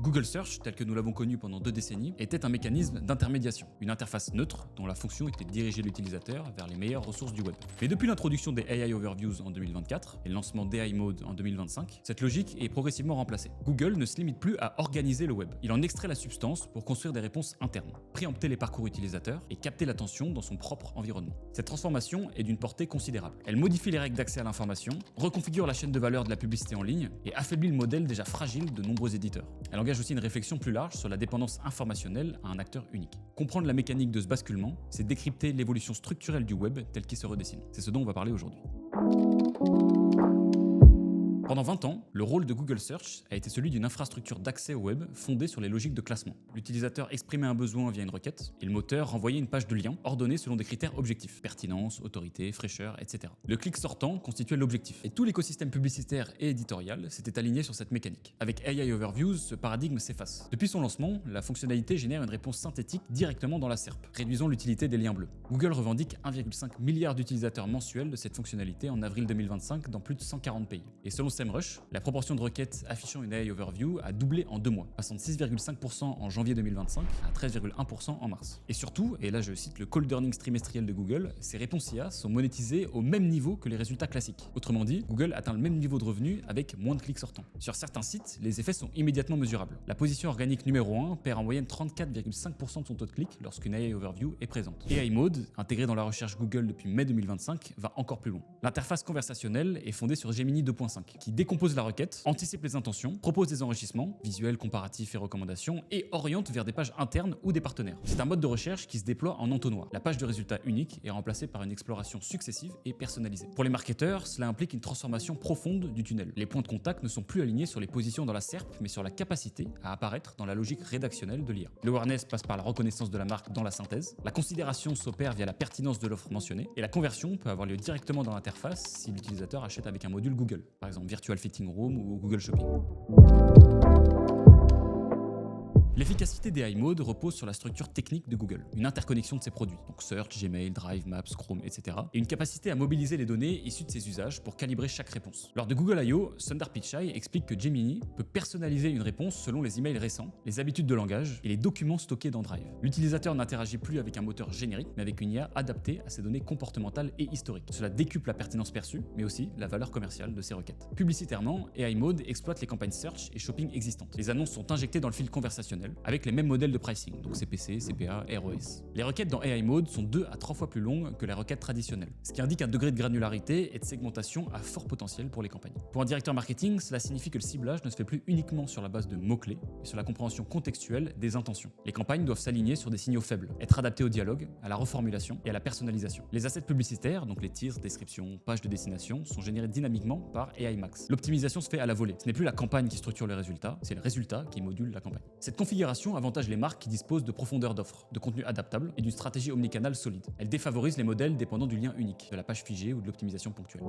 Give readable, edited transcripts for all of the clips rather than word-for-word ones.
Google Search, tel que nous l'avons connu pendant 2 décennies, était un mécanisme d'intermédiation, une interface neutre dont la fonction était de diriger l'utilisateur vers les meilleures ressources du web. Mais depuis l'introduction des AI Overviews en 2024 et le lancement d'AI Mode en 2025, cette logique est progressivement remplacée. Google ne se limite plus à organiser le web. Il en extrait la substance pour construire des réponses internes, préempter les parcours utilisateurs et capter l'attention dans son propre environnement. Cette transformation est d'une portée considérable. Elle modifie les règles d'accès à l'information, reconfigure la chaîne de valeur de la publicité en ligne et affaiblit le modèle déjà fragile de nombreux éditeurs. Elle engage aussi une réflexion plus large sur la dépendance informationnelle à un acteur unique. Comprendre la mécanique de ce basculement, c'est décrypter l'évolution structurelle du web tel qu'il se redessine. C'est ce dont on va parler aujourd'hui. Pendant 20 ans, le rôle de Google Search a été celui d'une infrastructure d'accès au web fondée sur les logiques de classement. L'utilisateur exprimait un besoin via une requête et le moteur renvoyait une page de lien ordonnée selon des critères objectifs, pertinence, autorité, fraîcheur, etc. Le clic sortant constituait l'objectif et tout l'écosystème publicitaire et éditorial s'était aligné sur cette mécanique. Avec AI Overviews, ce paradigme s'efface. Depuis son lancement, la fonctionnalité génère une réponse synthétique directement dans la SERP, réduisant l'utilité des liens bleus. Google revendique 1,5 milliard d'utilisateurs mensuels de cette fonctionnalité en avril 2025 dans plus de 140 pays. Et selon SEMrush, la proportion de requêtes affichant une AI Overview a doublé en 2 mois, passant de 6,5% en janvier 2025 à 13,1% en mars. Et surtout, et là je cite le cold earnings trimestriel de Google, ces réponses IA sont monétisées au même niveau que les résultats classiques. Autrement dit, Google atteint le même niveau de revenus avec moins de clics sortants. Sur certains sites, les effets sont immédiatement mesurables. La position organique numéro 1 perd en moyenne 34,5% de son taux de clic lorsqu'une AI Overview est présente. AI Mode, intégré dans la recherche Google depuis mai 2025, va encore plus loin. L'interface conversationnelle est fondée sur Gemini 2.5, qui décompose la requête, anticipe les intentions, propose des enrichissements, visuels, comparatifs et recommandations, et oriente vers des pages internes ou des partenaires. C'est un mode de recherche qui se déploie en entonnoir. La page de résultat unique est remplacée par une exploration successive et personnalisée. Pour les marketeurs, cela implique une transformation profonde du tunnel. Les points de contact ne sont plus alignés sur les positions dans la SERP, mais sur la capacité à apparaître dans la logique rédactionnelle de l'IA. L'awareness passe par la reconnaissance de la marque dans la synthèse, la considération s'opère via la pertinence de l'offre mentionnée, et la conversion peut avoir lieu directement dans l'interface si l'utilisateur achète avec un module Google, par exemple Virtual Fitting Room ou Google Shopping. L'efficacité des AI Mode repose sur la structure technique de Google, une interconnexion de ses produits, donc Search, Gmail, Drive, Maps, Chrome, etc., et une capacité à mobiliser les données issues de ses usages pour calibrer chaque réponse. Lors de Google I.O., Sundar Pichai explique que Gemini peut personnaliser une réponse selon les emails récents, les habitudes de langage et les documents stockés dans Drive. L'utilisateur n'interagit plus avec un moteur générique, mais avec une IA adaptée à ses données comportementales et historiques. Cela décuple la pertinence perçue, mais aussi la valeur commerciale de ses requêtes. Publicitairement, AI Mode exploite les campagnes Search et Shopping existantes. Les annonces sont injectées dans le fil conversationnel, avec les mêmes modèles de pricing, donc CPC, CPA, ROS. Les requêtes dans AI Mode sont 2 à 3 fois plus longues que les requêtes traditionnelles, ce qui indique un degré de granularité et de segmentation à fort potentiel pour les campagnes. Pour un directeur marketing, cela signifie que le ciblage ne se fait plus uniquement sur la base de mots-clés, mais sur la compréhension contextuelle des intentions. Les campagnes doivent s'aligner sur des signaux faibles, être adaptées au dialogue, à la reformulation et à la personnalisation. Les assets publicitaires, donc les titres, descriptions, pages de destination, sont générés dynamiquement par AI Max. L'optimisation se fait à la volée. Ce n'est plus la campagne qui structure les résultats, c'est le résultat qui module la campagne. Cette configuration avantage les marques qui disposent de profondeur d'offres, de contenu adaptable et d'une stratégie omnicanale solide. Elle défavorise les modèles dépendant du lien unique, de la page figée ou de l'optimisation ponctuelle.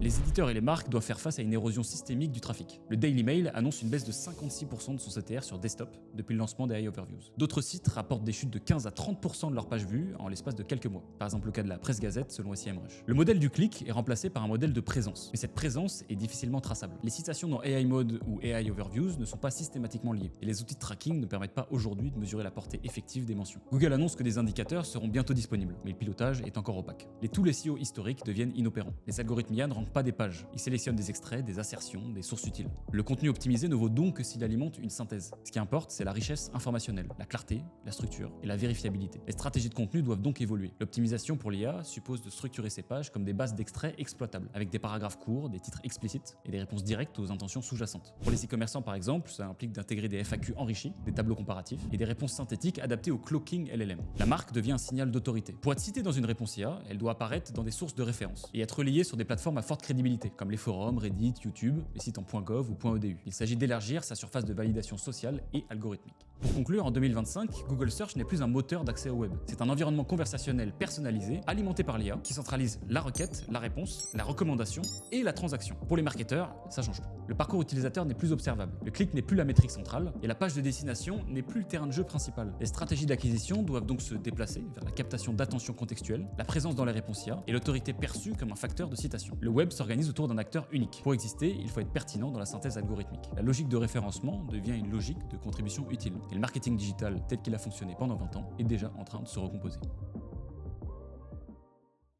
Les éditeurs et les marques doivent faire face à une érosion systémique du trafic. Le Daily Mail annonce une baisse de 56% de son CTR sur desktop depuis le lancement des AI Overviews. D'autres sites rapportent des chutes de 15 à 30% de leurs pages vues en l'espace de quelques mois. Par exemple le cas de la Presse Gazette selon SEMrush. Le modèle du clic est remplacé par un modèle de présence, mais cette présence est difficilement traçable. Les citations dans AI Mode ou AI Overviews ne sont pas systématiquement liées, et les outils de tracking ne permettent pas aujourd'hui de mesurer la portée effective des mentions. Google annonce que des indicateurs seront bientôt disponibles, mais le pilotage est encore opaque. Les tools SEO historiques deviennent inopérants. Les algorithmes IA ne rankent pas des pages. Ils sélectionnent des extraits, des assertions, des sources utiles. Le contenu optimisé ne vaut donc que s'il alimente une synthèse. Ce qui importe, c'est la richesse informationnelle, la clarté, la structure et la vérifiabilité. Les stratégies de contenu doivent donc évoluer. L'optimisation pour l'IA suppose de structurer ces pages comme des bases d'extraits exploitables, avec des paragraphes courts, des titres explicites et des réponses directes aux intentions sous-jacentes. Pour les e-commerçants par exemple, ça implique d'intégrer des FAQ enrichis, des tableaux comparatifs et des réponses synthétiques adaptées au cloaking LLM. La marque devient un signal d'autorité. Pour être citée dans une réponse IA, elle doit apparaître dans des sources de référence et être relayée sur des plateformes à forte crédibilité, comme les forums, Reddit, YouTube, les sites en .gov ou .edu. Il s'agit d'élargir sa surface de validation sociale et algorithmique. Pour conclure, en 2025, Google Search n'est plus un moteur d'accès au web. C'est un environnement conversationnel personnalisé, alimenté par l'IA, qui centralise la requête, la réponse, la recommandation et la transaction. Pour les marketeurs, ça change tout. Le parcours utilisateur n'est plus observable, le clic n'est plus la métrique centrale, et la page de destination n'est plus le terrain de jeu principal. Les stratégies d'acquisition doivent donc se déplacer vers la captation d'attention contextuelle, la présence dans les réponses IA et l'autorité perçue comme un facteur de citation. Le web s'organise autour d'un acteur unique. Pour exister, il faut être pertinent dans la synthèse algorithmique. La logique de référencement devient une logique de contribution utile. Et le marketing digital, tel qu'il a fonctionné pendant 20 ans, est déjà en train de se recomposer.